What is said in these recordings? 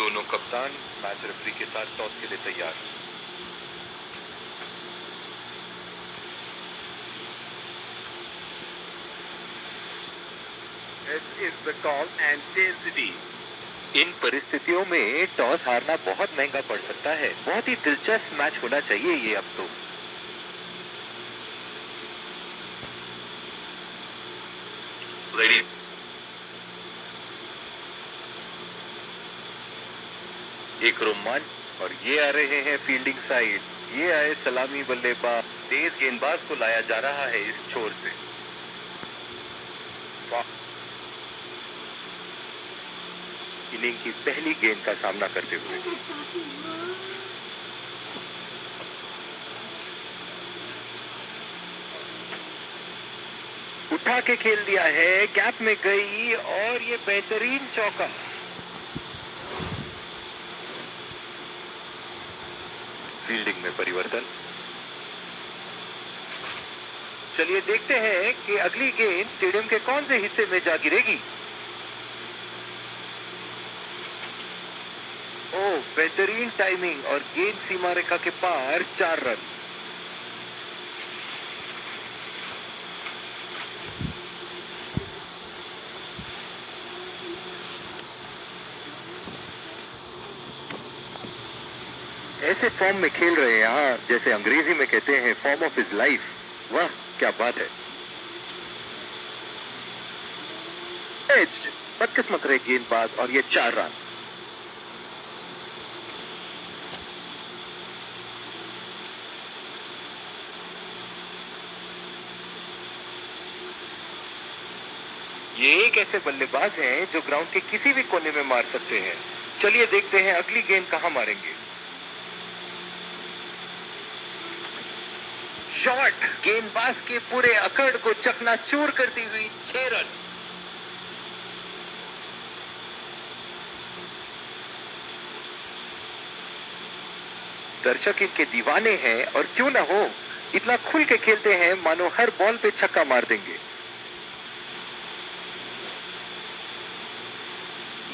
दोनों कप्तान match referee के साथ टॉस के लिए तैयार। It's the call and tensities. इन परिस्थितियों में टॉस हारना बहुत महंगा पड़ सकता है। बहुत ही दिलचस्प मैच होना चाहिए ये अब तो। एक रोमांच, और ये आ रहे हैं फील्डिंग साइड। ये आए सलामी बल्लेबाज। तेज गेंदबाज को लाया जा रहा है इस छोर से। इनिंग की पहली गेंद का सामना करते हुए उठा के खेल दिया है, गैप में गई और ये बेहतरीन चौका। फील्डिंग में परिवर्तन। चलिए देखते हैं कि अगली गेंद स्टेडियम के कौन से हिस्से में जा गिरेगी। ओह, बेहतरीन टाइमिंग और गेंद सीमा रेखा के पार 4 रन। ऐसे फॉर्म में खेल रहे हैं यहाँ, जैसे अंग्रेजी में कहते हैं फॉर्म ऑफ हिज लाइफ। वाह क्या बात है। एज्ड, बदकिस्मत रहे गेंदबाज और ये 4 रन। ये एक ऐसे बल्लेबाज हैं जो ग्राउंड के किसी भी कोने में मार सकते हैं। चलिए देखते हैं अगली गेंद कहां मारेंगे। शॉट, गेंदबाज के पूरे अकड़ को चकनाचूर करती हुई 6 रन। दर्शक इनके दीवाने हैं और क्यों ना हो, इतना खुल के खेलते हैं मानो हर बॉल पे छक्का मार देंगे।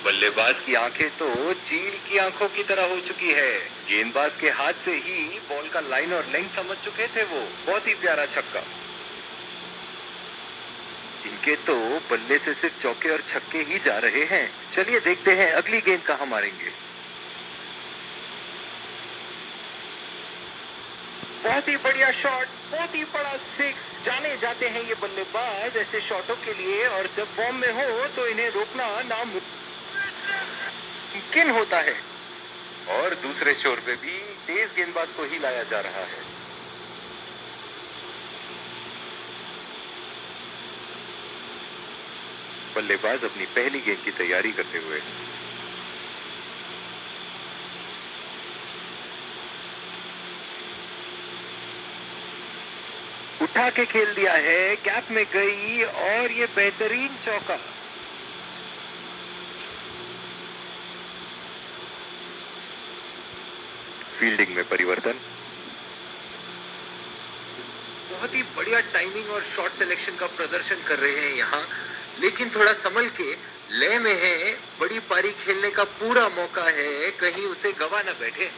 बल्लेबाज की आंखें तो चील की आंखों की तरह हो चुकी है। गेंदबाज के हाथ से ही बॉल का लाइन और लेंथ समझ चुके थे वो। बहुत ही प्यारा छक्का। इनके तो बल्ले से सिर्फ चौके और छक्के ही जा रहे हैं। चलिए देखते हैं अगली गेंद कहां मारेंगे। बहुत ही बढ़िया शॉट, बहुत ही बड़ा 6। जाने जाते हैं ये बल्लेबाज ऐसे शॉटों के लिए, और जब फॉर्म में हो तो इन्हें रोकना नामुमकिन होता है। और दूसरे छोर पे भी तेज गेंदबाज को ही लाया जा रहा है। बल्लेबाज अपनी पहली गेंद की तैयारी करते हुए उठा के खेल दिया है, गैप में गई और ये बेहतरीन चौका। फील्डिंग में परिवर्तन। बहुत ही बढ़िया टाइमिंग और शॉट सिलेक्शन का प्रदर्शन कर रहे हैं यहाँ, लेकिन थोड़ा संभल के, लय में है। बड़ी पारी खेलने का पूरा मौका है, कहीं उसे गवा ना बैठे।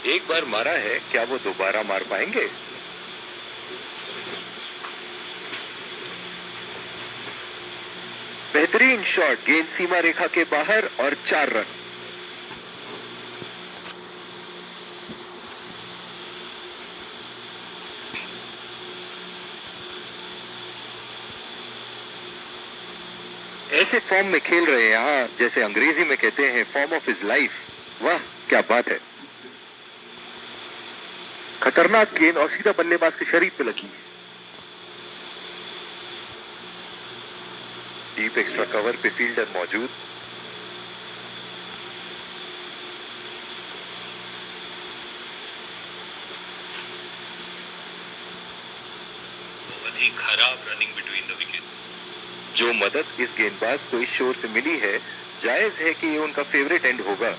एक बार मारा है, क्या वो दोबारा मार पाएंगे? बेहतरीन शॉट, गेंद सीमा रेखा के बाहर और 4 रन। ऐसे फॉर्म में खेल रहे हैं यहाँ, जैसे अंग्रेजी में कहते हैं फॉर्म ऑफ हिज लाइफ। वाह क्या बात है। खतरनाक गेंद और सीधा बल्लेबाज के शरीर पे लगी। डीप एक्स्ट्रा कवर पे फील्डर मौजूद। बहुत ही खराब रनिंग बिटवीन द विकेट्स। जो मदद इस गेंदबाज को इस शोर से मिली है, जायज है कि ये उनका फेवरेट एंड होगा।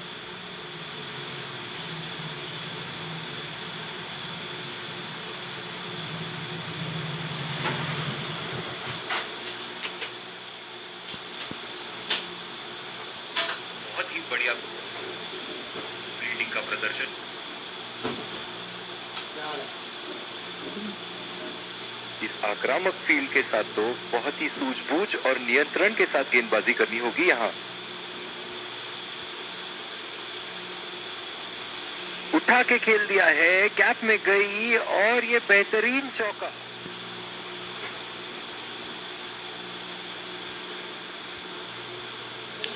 बढ़िया फील्डिंग का प्रदर्शन। इस आक्रामक फील्ड के साथ तो बहुत ही सूझबूझ और नियंत्रण के साथ गेंदबाजी करनी होगी यहाँ। उठा के खेल दिया है, गैप में गई और ये बेहतरीन चौका।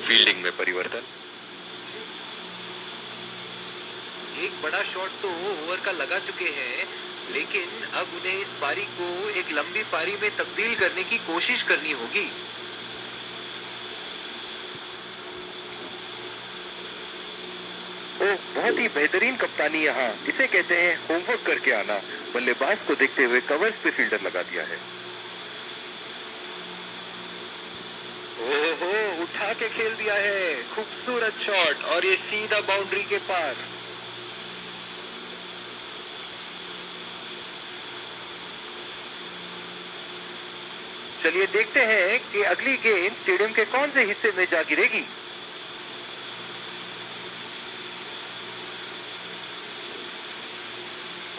फील्डिंग में परिवर्तन। एक बड़ा शॉट तो ओवर का लगा चुके हैं, लेकिन अब उन्हें इस पारी को एक लंबी पारी में तब्दील करने की कोशिश करनी होगी। ओह, बहुत ही बेहतरीन कप्तानी यहाँ। इसे कहते हैं होमवर्क करके आना। बल्लेबाज को देखते हुए कवर्स पे फील्डर लगा दिया है। ओहो, उठा के खेल दिया है, खूबसूरत शॉट और ये सीधा बाउंड्री के पार। चलिए देखते हैं कि अगली गेंद स्टेडियम के कौन से हिस्से में जा गिरेगी।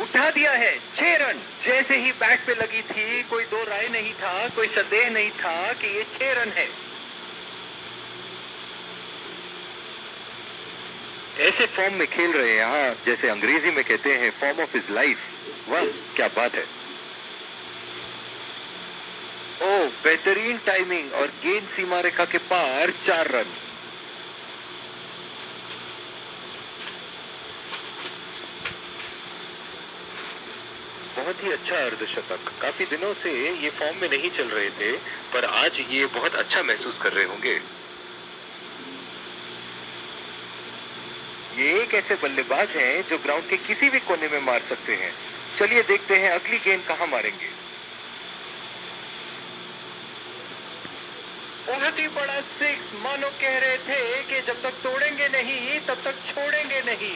उठा दिया है, 6 रन। जैसे ही बैट पे लगी थी, कोई दो राय नहीं था, कोई संदेह नहीं था कि ये 6 रन है। ऐसे फॉर्म में खेल रहे हैं यहाँ, जैसे अंग्रेजी में कहते हैं फॉर्म ऑफ हिज लाइफ। वाह, क्या बात है। ओह, बेहतरीन टाइमिंग और गेंद सीमा रेखा के पार, 4 रन। बहुत ही अच्छा अर्धशतक। काफी दिनों से ये फॉर्म में नहीं चल रहे थे, पर आज ये बहुत अच्छा महसूस कर रहे होंगे। ये एक ऐसे बल्लेबाज हैं जो ग्राउंड के किसी भी कोने में मार सकते हैं। चलिए देखते हैं अगली गेंद कहां मारेंगे। बहुत ही बड़ा 6, मानो कह रहे थे कि जब तक तोड़ेंगे नहीं तब तक छोड़ेंगे नहीं।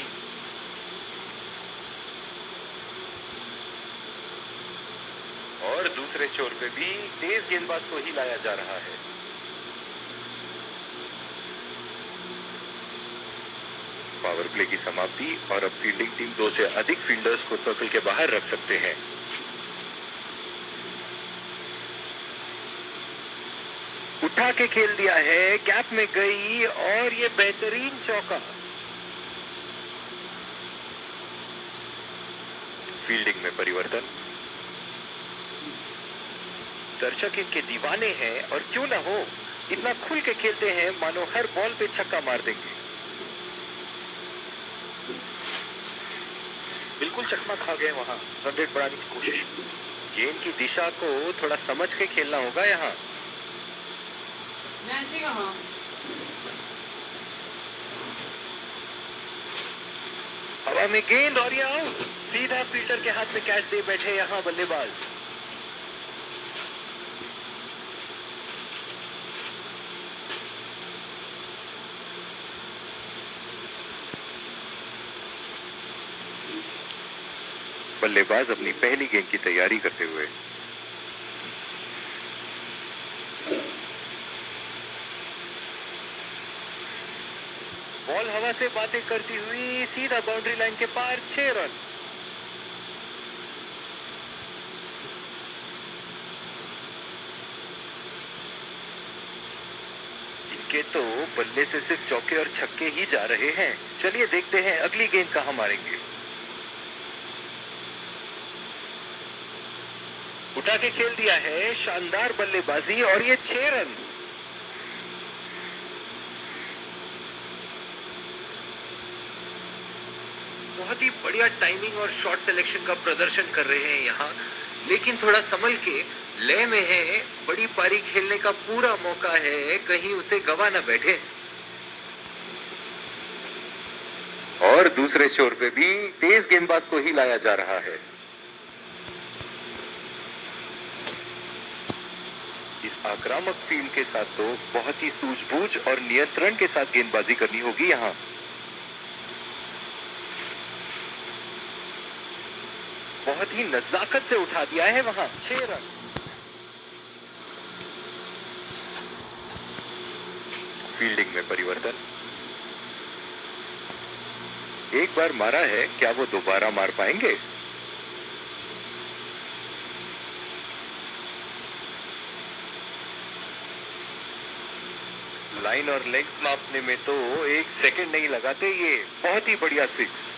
और दूसरे छोर पे भी तेज गेंदबाज को ही लाया जा रहा है। पावर प्ले की समाप्ति और अब फील्डिंग टीम 2 से अधिक फील्डर्स को सर्कल के बाहर रख सकते हैं। उठा के खेल दिया है, गैप में गई और ये बेहतरीन चौका। फील्डिंग में परिवर्तन। दर्शक इनके दीवाने हैं और क्यों ना हो, इतना खुल के खेलते हैं मानो हर बॉल पे छक्का मार देंगे। बिल्कुल चकमा खा गए वहां, रन रेट बढ़ाने की कोशिश। गेंद की दिशा को थोड़ा समझ के खेलना होगा यहाँ। हवा में गेंद और ये आउट। सीधा फील्डर के हाथ में कैच दे बैठे यहाँ बल्लेबाज। बल्लेबाज अपनी पहली गेंद की तैयारी करते हुए। बॉल हवा से बातें करती हुई सीधा बाउंड्री लाइन के पार, 6 रन। इनके तो बल्ले से सिर्फ चौके और छक्के ही जा रहे हैं। चलिए देखते हैं अगली गेंद कहां मारेंगे। उठा के खेल दिया है, शानदार बल्लेबाजी और ये 6 रन। बहुत ही बढ़िया टाइमिंग और शॉट सिलेक्शन का प्रदर्शन कर रहे हैं यहाँ, लेकिन थोड़ा संभल के, लय में है। बड़ी पारी खेलने का पूरा मौका है, कहीं उसे गवा ना बैठे। और दूसरे छोर पे भी तेज गेंदबाज को ही लाया जा रहा है। इस आक्रामक फील्ड के साथ तो बहुत ही सूझबूझ और नियंत्रण के साथ गेंदबाजी करनी होगी यहाँ। बहुत ही नजाकत से उठा दिया है वहां, 6 रन। फील्डिंग में परिवर्तन। एक बार मारा है, क्या वो दोबारा मार पाएंगे? लाइन और लेंथ मापने में तो 1 सेकंड नहीं लगाते ये। बहुत ही बढ़िया 6।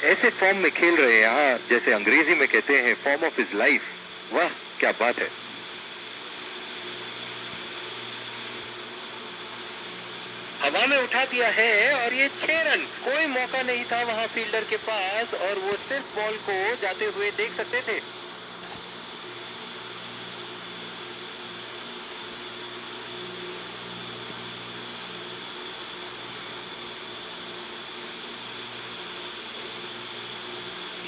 ऐसे फॉर्म में खेल रहे हैं यहाँ, जैसे अंग्रेजी में कहते हैं फॉर्म ऑफ हिज लाइफ। वाह क्या बात है। हवा में उठा दिया है और ये 6 रन। कोई मौका नहीं था वहां फील्डर के पास और वो सिर्फ बॉल को जाते हुए देख सकते थे।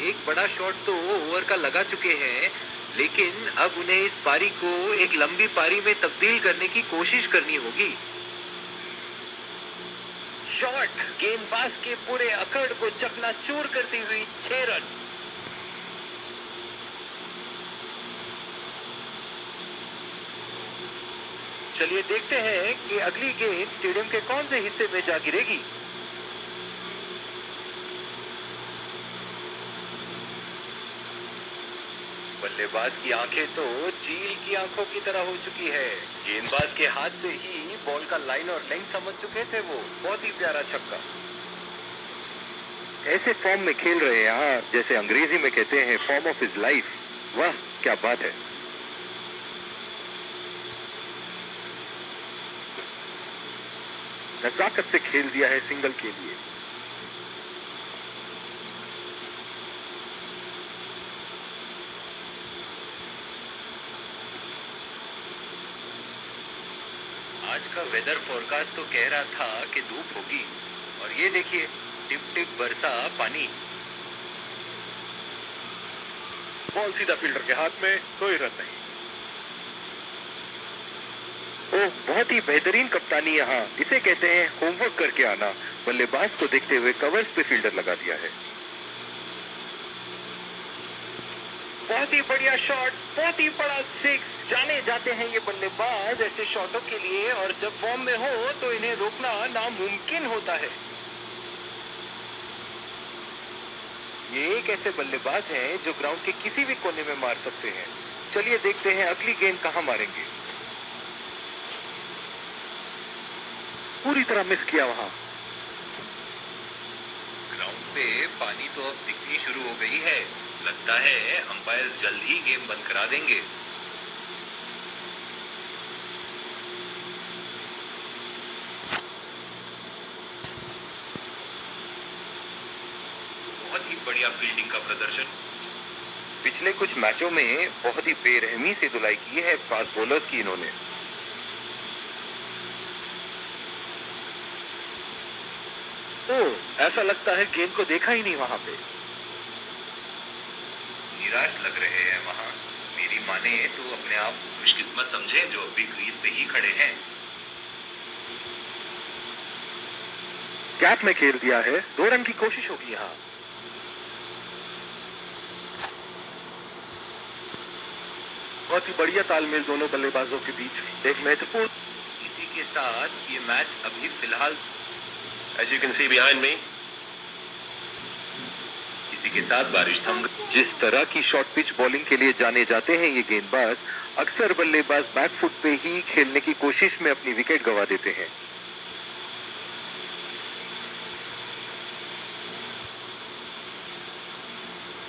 एक बड़ा शॉट तो ओवर का लगा चुके हैं, लेकिन अब उन्हें इस पारी को एक लंबी पारी में तब्दील करने की कोशिश करनी होगी। शॉट गेंदबाज के पूरे अकड़ को चकनाचूर करती हुई 6 रन। चलिए देखते हैं कि अगली गेंद स्टेडियम के कौन से हिस्से में जा गिरेगी। बल्लेबाज की आंखें तो चील की आंखों की तरह हो चुकी है। गेंदबाज के हाथ से ही बॉल का लाइन और लेंथ समझ चुके थे वो। बहुत ही प्यारा छक्का। ऐसे फॉर्म में खेल रहे हैं यहाँ, जैसे अंग्रेजी में कहते हैं फॉर्म ऑफ हिज लाइफ। वाह क्या बात है। नजाकत से खेल दिया है सिंगल के लिए। आज का वेदर फोरकास्ट तो कह रहा था कि धूप होगी, और ये देखिए टिप टिप बरसा पानी। बॉल सीधा फील्डर के हाथ में, कोई रन नहीं। ओह बहुत ही बेहतरीन कप्तानी यहाँ। इसे कहते हैं होमवर्क करके आना। बल्लेबाज को देखते हुए कवर्स पे फील्डर लगा दिया है। बहुत ही बढ़िया शॉट, बहुत ही बड़ा 6। जाने जाते हैं ये बल्लेबाज ऐसे शॉटों के लिए, और जब फॉर्म में हो तो इन्हें रोकना नामुमकिन होता है। ये एक ऐसे बल्लेबाज हैं जो ग्राउंड के किसी भी कोने में मार सकते हैं। चलिए देखते हैं अगली गेंद कहां मारेंगे। पूरी तरह मिस किया वहां। ग्राउंड पे पानी तो अब दिखनी शुरू हो गई है। लगता है अंपायर जल्द ही गेम बंद करा देंगे। बहुत ही बढ़िया फील्डिंग का प्रदर्शन। पिछले कुछ मैचों में बहुत ही बेरहमी से धुलाई की है फास्ट बॉलर्स की इन्होंने। ओह ऐसा लगता है गेंद को देखा ही नहीं वहां पे। निराश लग रहे हैं वहां। मेरी माने तो अपने आप खुशकिस्मत समझे जो अभी क्रीज पे ही खड़े हैं। गैप में खेल दिया है। 2 रन की कोशिश होगी यहाँ। बहुत ही बढ़िया तालमेल दोनों बल्लेबाजों के बीच। एक महत्वपूर्ण। इसी के साथ ये मैच अभी फिलहाल As you can see behind me, इसी के साथ बारिश थम गई। जिस तरह की शॉर्ट पिच बॉलिंग के लिए जाने जाते हैं ये गेंदबाज, अक्सर बल्लेबाज बैकफुट पे ही खेलने की कोशिश में अपनी विकेट गंवा देते हैं।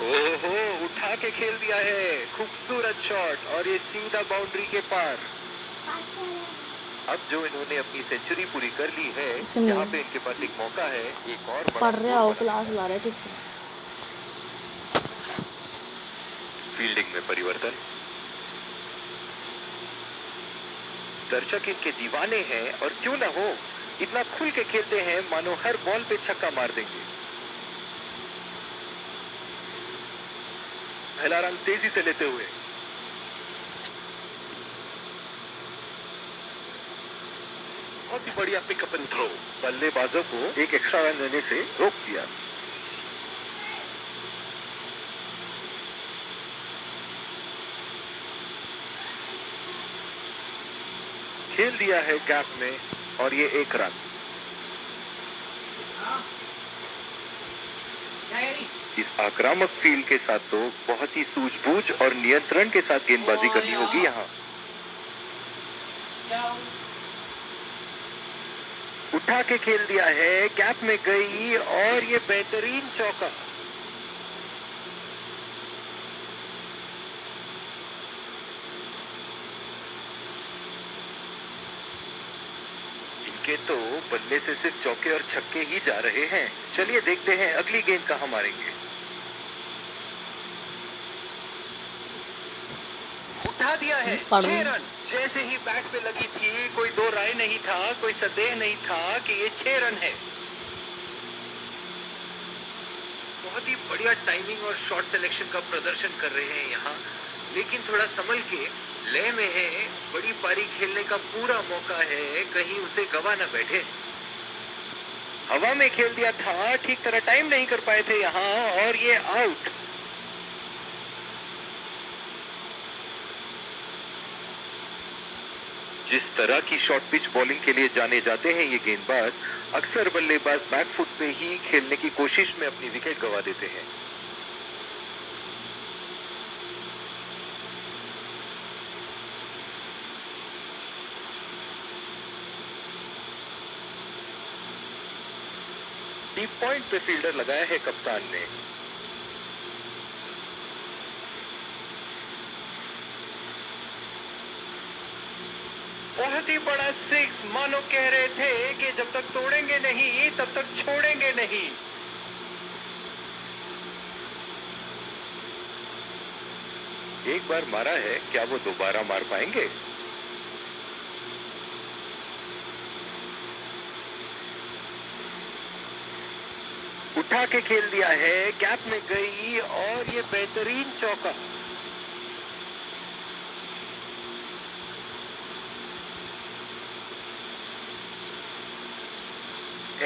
ओहो उठा के खेल दिया है। खूबसूरत शॉट, और ये सीधा बाउंड्री के पार। अब जो इन्होंने अपनी सेंचुरी पूरी कर ली है, यहाँ पे इनके पास एक मौका है एक और बड़ा पढ़ रहे हो, स्कोर क्लास ला रहे थे। फील्डिंग में परिवर्तन। दर्शक इनके दीवाने हैं, और क्यों ना हो, इतना खुल के खेलते हैं मानो हर बॉल पे छक्का मार देंगे। पहला रन तेजी से लेते हुए। बहुत ही बढ़िया पिकअप एंड थ्रो। बल्लेबाजों को एक एक्स्ट्रा रन लेने से रोक दिया। खेल दिया है गैप में और ये 1 रन। इस आक्रामक फील्ड के साथ तो बहुत ही सूझबूझ और नियंत्रण के साथ गेंदबाजी करनी होगी यहाँ। उठा के खेल दिया है, गैप में गई और ये बेहतरीन चौका। इनके तो बल्ले से सिर्फ चौके और छक्के ही जा रहे हैं। चलिए देखते हैं अगली गेंद कहां मारेंगे। उठा दिया है, 6 रन। जैसे ही बैट पे लगी थी, कोई दो राय नहीं था, कोई संदेह नहीं था कि ये 6 रन है। बहुत ही बढ़िया टाइमिंग और शॉट सिलेक्शन का प्रदर्शन कर रहे हैं यहाँ, लेकिन थोड़ा संभल के लय में है। बड़ी पारी खेलने का पूरा मौका है, कहीं उसे गवा न बैठे। हवा में खेल दिया था, ठीक तरह टाइम नहीं कर पाए थे यहाँ और ये आउट। जिस तरह की शॉर्ट पिच बॉलिंग के लिए जाने जाते हैं ये गेंदबाज, अक्सर बल्लेबाज बैक फुट पे ही खेलने की कोशिश में अपनी विकेट गंवा देते हैं। डीप पॉइंट पे फील्डर लगाया है कप्तान ने। बहुत ही बड़ा 6, मानो कह रहे थे कि जब तक तोड़ेंगे नहीं तब तक छोड़ेंगे नहीं। एक बार मारा है, क्या वो दोबारा मार पाएंगे? उठा के खेल दिया है, गैप में गई और ये बेहतरीन चौका।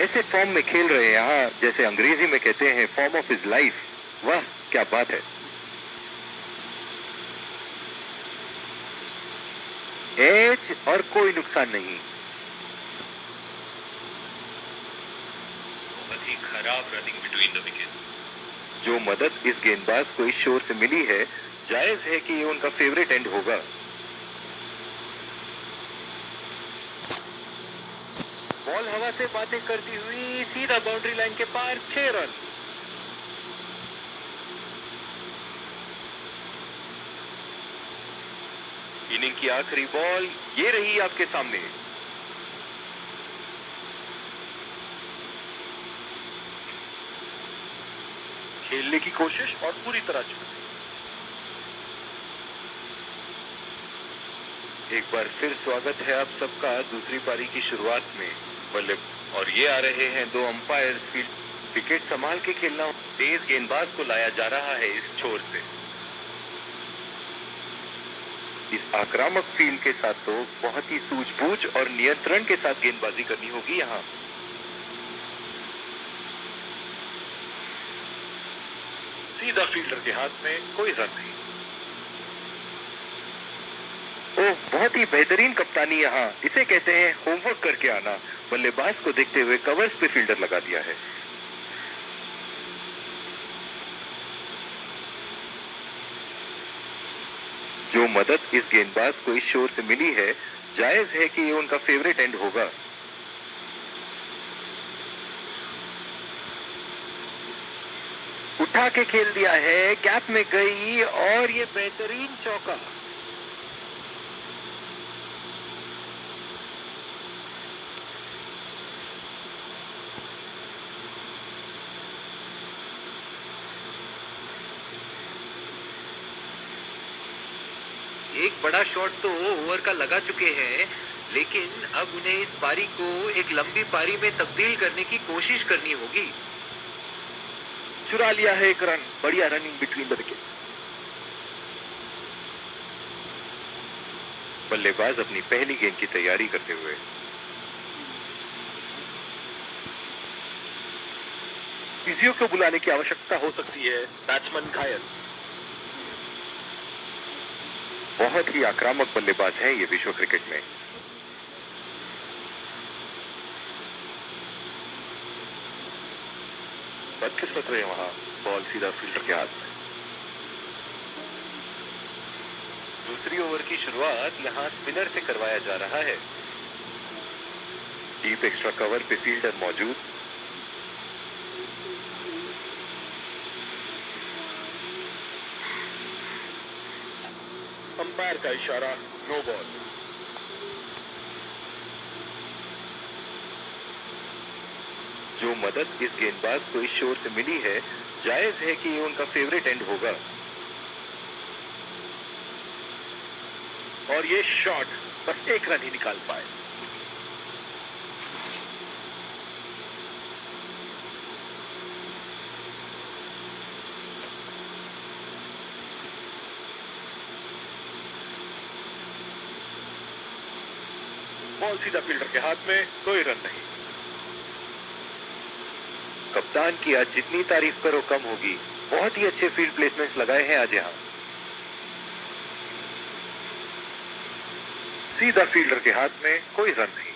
ऐसे फॉर्म में खेल रहे हैं यहाँ, जैसे अंग्रेजी में कहते हैं फॉर्म ऑफ हिज लाइफ। वाह क्या बात है। एज और कोई नुकसान नहीं। बहुत ही खराब रनिंग बिटवीन द विकेट्स। जो मदद इस गेंदबाज को इस शोर से मिली है, जायज है कि ये उनका फेवरेट एंड होगा। बॉल हवा से बातें करती हुई सीधा बाउंड्री लाइन के पार, 6 रन। इनिंग की आखिरी बॉल ये रही आपके सामने। खेलने की कोशिश और पूरी तरह चूक। एक बार फिर स्वागत है आप सबका दूसरी पारी की शुरुआत में। बल्ले और ये आ रहे हैं 2 अंपायर्स। फील्ड विकेट संभाल के खेलना। तेज गेंदबाज को लाया जा रहा है इस छोर से। इस आक्रामक फील्ड के साथ तो बहुत ही सूझबूझ और नियंत्रण के साथ गेंदबाजी करनी होगी यहाँ। सीधा फील्डर के हाथ में, कोई रन नहीं। ओह बहुत ही बेहतरीन कप्तानी यहाँ, इसे कहते हैं होमवर्क करके आना। बल्लेबाज को देखते हुए कवर्स पे फील्डर लगा दिया है। जो मदद इस गेंदबाज को इस शोर से मिली है, जायज है कि ये उनका फेवरेट एंड होगा। उठा के खेल दिया है, गैप में गई और ये बेहतरीन चौका। एक बड़ा शॉट तो ओवर का लगा चुके हैं, लेकिन अब उन्हें इस पारी को एक लंबी पारी में तब्दील करने की कोशिश करनी होगी। चुरा लिया है 1 रन। बढ़िया रनिंग बिटवीन द विकेट्स। बल्लेबाज अपनी पहली गेंद की तैयारी करते हुए। फिजियो को बुलाने की आवश्यकता हो सकती है। बैट्समैन घायल। बहुत ही आक्रामक बल्लेबाज है ये विश्व क्रिकेट में। बदकिस्मत रहे वहां, बॉल सीधा फील्डर के हाथ में। दूसरी ओवर की शुरुआत यहां स्पिनर से करवाया जा रहा है। डीप एक्स्ट्रा कवर पे फील्डर मौजूद। अंपायर का इशारा, नो बॉल। जो मदद इस गेंदबाज को इस शोर से मिली है, जायज है कि ये उनका फेवरेट एंड होगा। और ये शॉट बस एक रन ही निकाल पाए। बॉल सीधा फील्डर के हाथ में, कोई रन नहीं। कप्तान की आज जितनी तारीफ करो कम होगी। बहुत ही अच्छे फील्ड प्लेसमेंट्स लगाए हैं आज यहाँ। सीधा फील्डर के हाथ में, कोई रन नहीं।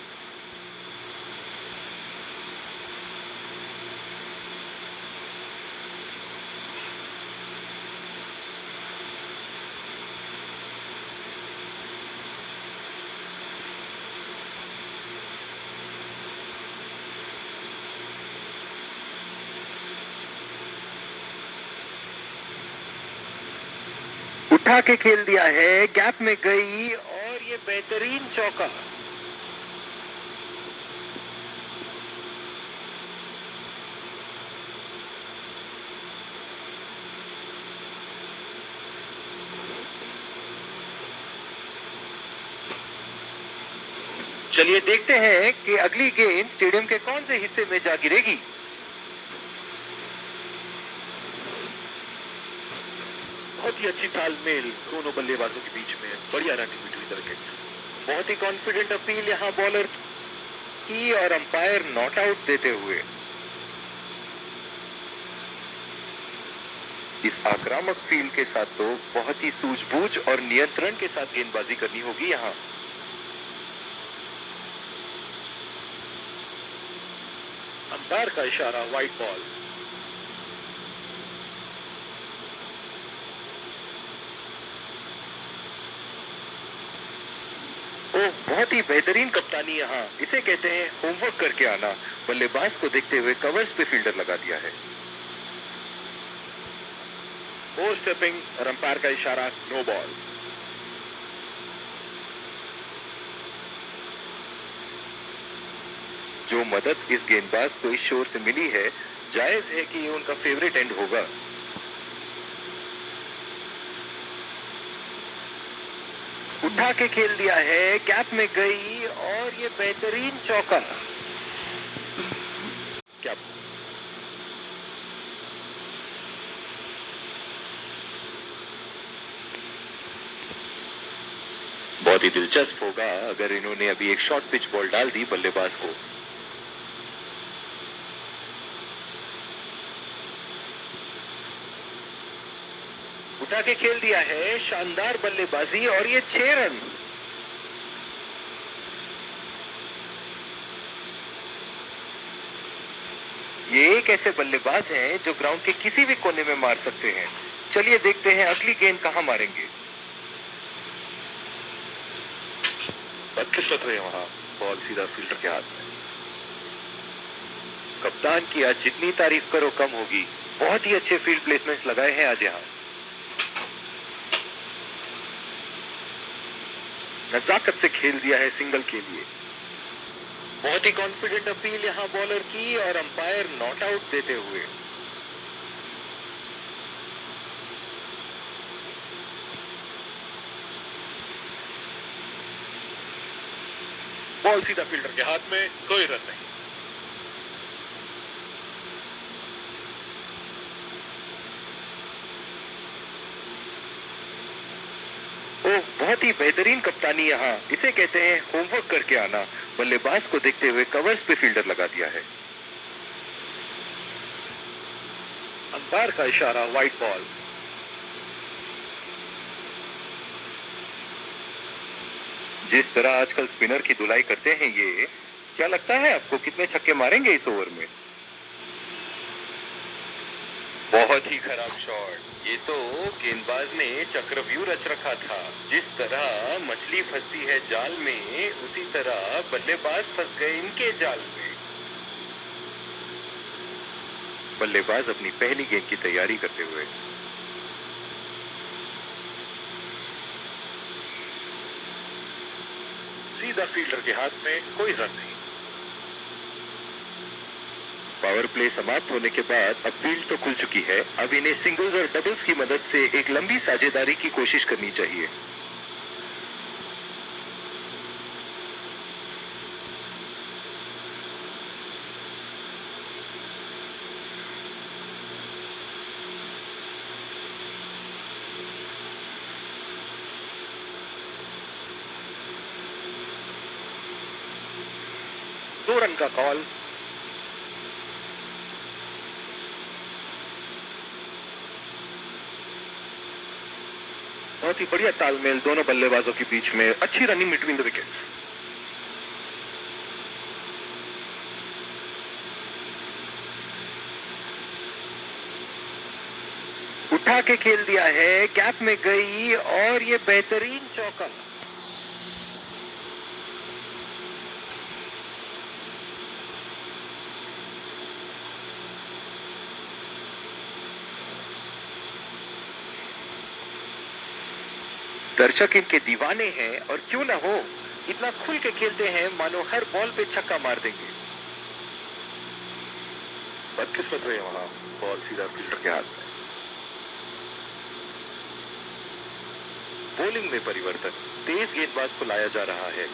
उठा के खेल दिया है, गैप में गई और ये बेहतरीन चौका। चलिए देखते हैं कि अगली गेंद स्टेडियम के कौन से हिस्से में जा गिरेगी। बहुत ही अच्छी तालमेल दोनों बल्लेबाजों के बीच में, बढ़िया रनिंग बिटवीन द विकेट्स। बहुत ही कॉन्फिडेंट अपील यहां बॉलर की और अंपायर नॉट आउट देते हुए। इस आक्रामक फील्ड के साथ तो बहुत ही सूझबूझ और नियंत्रण के साथ गेंदबाजी करनी होगी यहां। अंपायर का इशारा, वाइड बॉल। बहुत ही बेहतरीन कप्तानी यहाँ, इसे कहते हैं होमवर्क करके आना। बल्लेबाज को देखते हुए कवर्स पे फील्डर लगा दिया है। ओवर स्टेपिंग और अंपायर का इशारा, नो बॉल। जो मदद इस गेंदबाज को इस शोर से मिली है, जायज है कि ये उनका फेवरेट एंड होगा। उठा के खेल दिया है, गैप में गई और ये बेहतरीन चौका। क्या बहुत ही दिलचस्प होगा अगर इन्होंने अभी एक शॉर्ट पिच बॉल डाल दी बल्लेबाज को। उठा के खेल दिया है, शानदार बल्लेबाजी और ये 6 रन। ये एक ऐसे बल्लेबाज हैं जो ग्राउंड के किसी भी कोने में मार सकते हैं। चलिए देखते हैं अगली गेंद कहां मारेंगे। बदकिस्मत रहे वहां, बॉल सीधा फील्डर के हाथ में। कप्तान की आज जितनी तारीफ करो कम होगी। बहुत ही अच्छे फील्ड प्लेसमेंट्स लगाए हैं आज यहाँ। नजाकत से खेल दिया है सिंगल के लिए। बहुत ही कॉन्फिडेंट अपील यहां बॉलर की और अंपायर नॉट आउट देते हुए। बॉल सीधा फील्डर के हाथ में, कोई रन नहीं। बहुत ही बेहतरीन कप्तानी यहाँ, इसे कहते हैं होमवर्क करके आना। बल्लेबाज को देखते हुए कवर्स पे फील्डर लगा दिया है। अंपायर का इशारा, वाइड बॉल। जिस तरह आजकल स्पिनर की धुलाई करते हैं ये, क्या लगता है आपको कितने छक्के मारेंगे इस ओवर में? बहुत ही खराब शॉट। ये तो गेंदबाज ने चक्रव्यूह रच रखा था। जिस तरह मछली फंसती है जाल में, उसी तरह बल्लेबाज फंस गए इनके जाल में। बल्लेबाज अपनी पहली गेंद की तैयारी करते हुए सीधा फील्डर के हाथ में, कोई रन नहीं। पावर प्ले समाप्त होने के बाद अब फील्ड तो खुल चुकी है। अब इन्हें सिंगल्स और डबल्स की मदद से एक लंबी साझेदारी की कोशिश करनी चाहिए। दो रन का कॉल। बहुत ही बढ़िया तालमेल दोनों बल्लेबाजों के बीच में। अच्छी रनिंग बिटवीन द विकेट्स। उठा के खेल दिया है, गैप में गई और ये बेहतरीन चौका। दर्शक इनके दीवाने हैं और क्यों ना हो, इतना खुल के खेलते हैं मानो हर बॉल पे छक्का मार देंगे। बदकिस्मत हुए वहां, बॉल सीधा फील्डर के हाथ में। बॉलिंग में परिवर्तन, तेज गेंदबाज को लाया जा रहा है।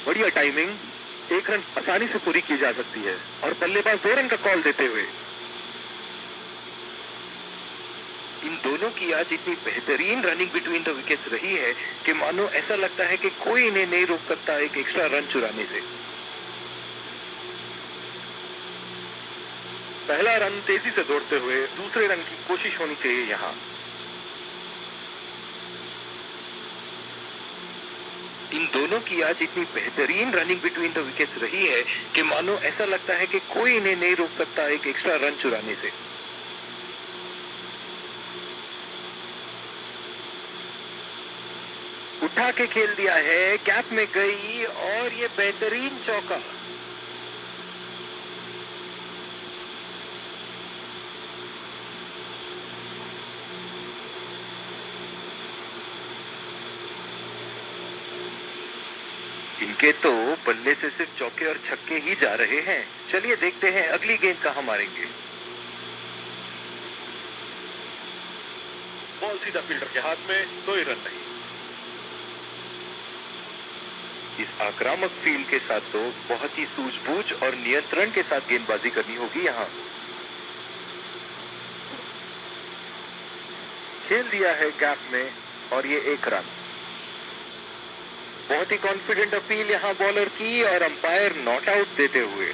बढ़िया टाइमिंग, एक रन आसानी से पूरी की जा सकती है और बल्लेबाज 2 रन का कॉल देते हुए। इन दोनों की आज इतनी बेहतरीन रनिंग बिटवीन द विकेट्स रही है कि मानो ऐसा लगता है कि कोई इन्हें नहीं रोक सकता एक एक्स्ट्रा रन चुराने से। पहला रन तेजी से दौड़ते हुए दूसरे रन की कोशिश होनी चाहिए यहां। इन दोनों की आज इतनी बेहतरीन रनिंग बिटवीन द विकेट्स रही है कि मानो ऐसा लगता है कि कोई इन्हें नहीं रोक सकता एक एक्स्ट्रा रन चुराने से। उठा के खेल दिया है, गैप में गई और ये बेहतरीन चौका। इनके तो बल्ले से सिर्फ चौके और छक्के ही जा रहे हैं। चलिए देखते हैं अगली गेंद कहां मारेंगे। बॉल सीधा फील्डर के हाथ में, कोई रन नहीं। इस आक्रामक फील्ड के साथ तो बहुत ही सूझबूझ और नियंत्रण के साथ गेंदबाजी करनी होगी यहां। खेल दिया है गैप में और ये 1 रन। बहुत ही कॉन्फिडेंट अपील यहां बॉलर की और अंपायर नॉट आउट देते हुए।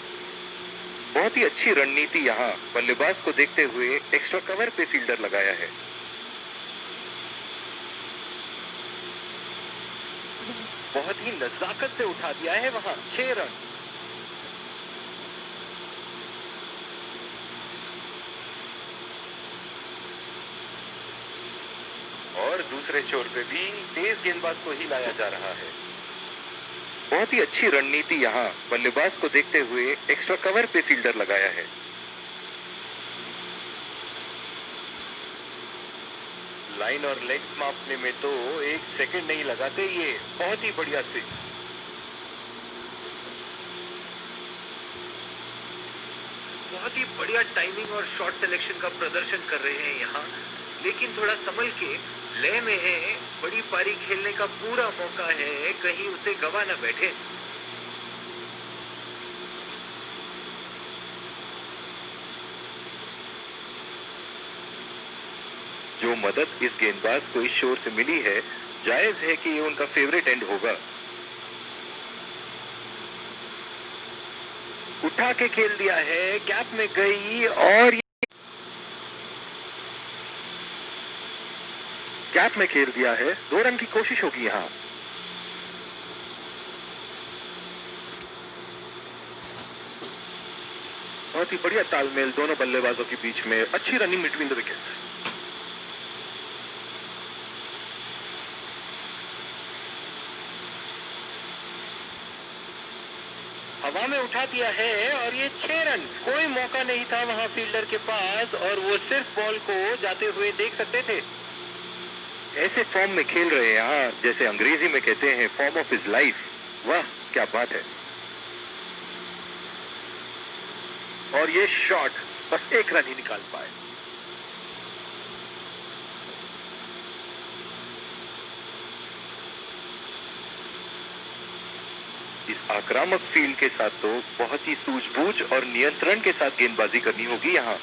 बहुत ही अच्छी रणनीति यहां बल्लेबाज को देखते हुए एक्स्ट्रा कवर पे फील्डर लगाया है। बहुत ही नजाकत से उठा दिया है वहां 6 रन। और दूसरे छोर पे भी तेज गेंदबाज को ही लाया जा रहा है। बहुत ही अच्छी रणनीति यहां बल्लेबाज को देखते हुए एक्स्ट्रा कवर पे फील्डर लगाया है। लाइन और लेग मापने में तो 1 सेकंड नहीं लगाते ये। बहुत ही बढ़िया 6। बहुत ही बढ़िया टाइमिंग और शॉट सिलेक्शन का प्रदर्शन कर रहे हैं यहाँ, लेकिन थोड़ा संभल के लय में है। बड़ी पारी खेलने का पूरा मौका है, कहीं उसे गवा न बैठे। जो मदद इस गेंदबाज को इस शोर से मिली है, जायज है कि ये उनका फेवरेट एंड होगा। उठा के खेल दिया है, गैप में गई और गैप में खेल दिया है, 2 रन की कोशिश होगी यहां। बहुत ही बढ़िया तालमेल दोनों बल्लेबाजों के बीच में, अच्छी रनिंग बिटवीन द विकेट्स। हवा में उठा दिया है और ये 6 रन। कोई मौका नहीं था वहां फील्डर के पास और वो सिर्फ बॉल को जाते हुए देख सकते थे। ऐसे फॉर्म में खेल रहे हैं यहाँ, जैसे अंग्रेजी में कहते हैं फॉर्म ऑफ हिज लाइफ। वाह क्या बात है। और ये शॉट बस 1 रन ही निकाल पाए। इस आक्रामक फील्ड के साथ तो बहुत ही सूझबूझ और नियंत्रण के साथ गेंदबाजी करनी होगी यहाँ।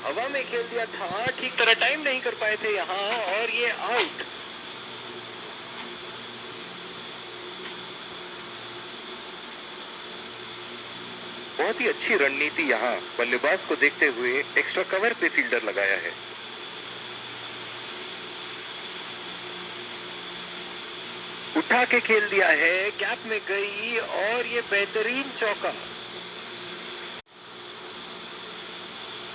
हवा में खेल दिया था, ठीक तरह टाइम नहीं कर पाए थे यहाँ और ये आउट। बहुत ही अच्छी रणनीति यहाँ, बल्लेबाज को देखते हुए एक्स्ट्रा कवर पे फील्डर लगाया है। उठा के खेल दिया है, गैप में गई और ये बेहतरीन चौका।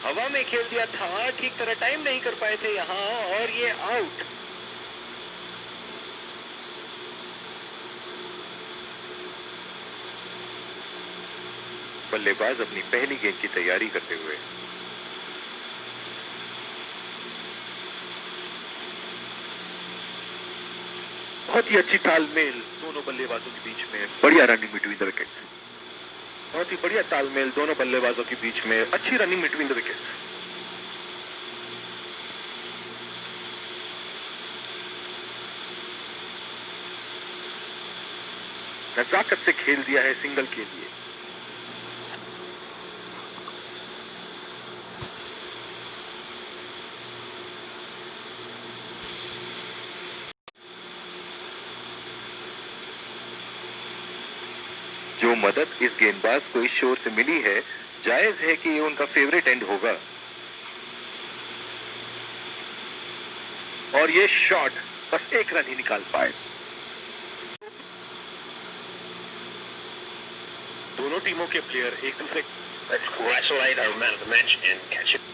हवा में खेल दिया था, ठीक तरह टाइम नहीं कर पाए थे यहाँ और ये आउट। बल्लेबाज अपनी पहली गेंद की तैयारी करते हुए। बहुत ही अच्छी तालमेल दोनों बल्लेबाजों के बीच में, बढ़िया रनिंग बिटवीन द विकेट्स। बहुत ही बढ़िया तालमेल दोनों बल्लेबाजों के बीच में, अच्छी रनिंग बिटवीन द विकेट्स। नजाकत से खेल दिया है सिंगल के लिए। जो मदद इस गेंदबाज को इस शोर से मिली है, जायज है कि ये उनका फेवरेट एंड होगा। और ये शॉट बस 1 रन ही निकाल पाए। दोनों टीमों के प्लेयर एक दूसरे Let's congratulate our man of the match and catch it.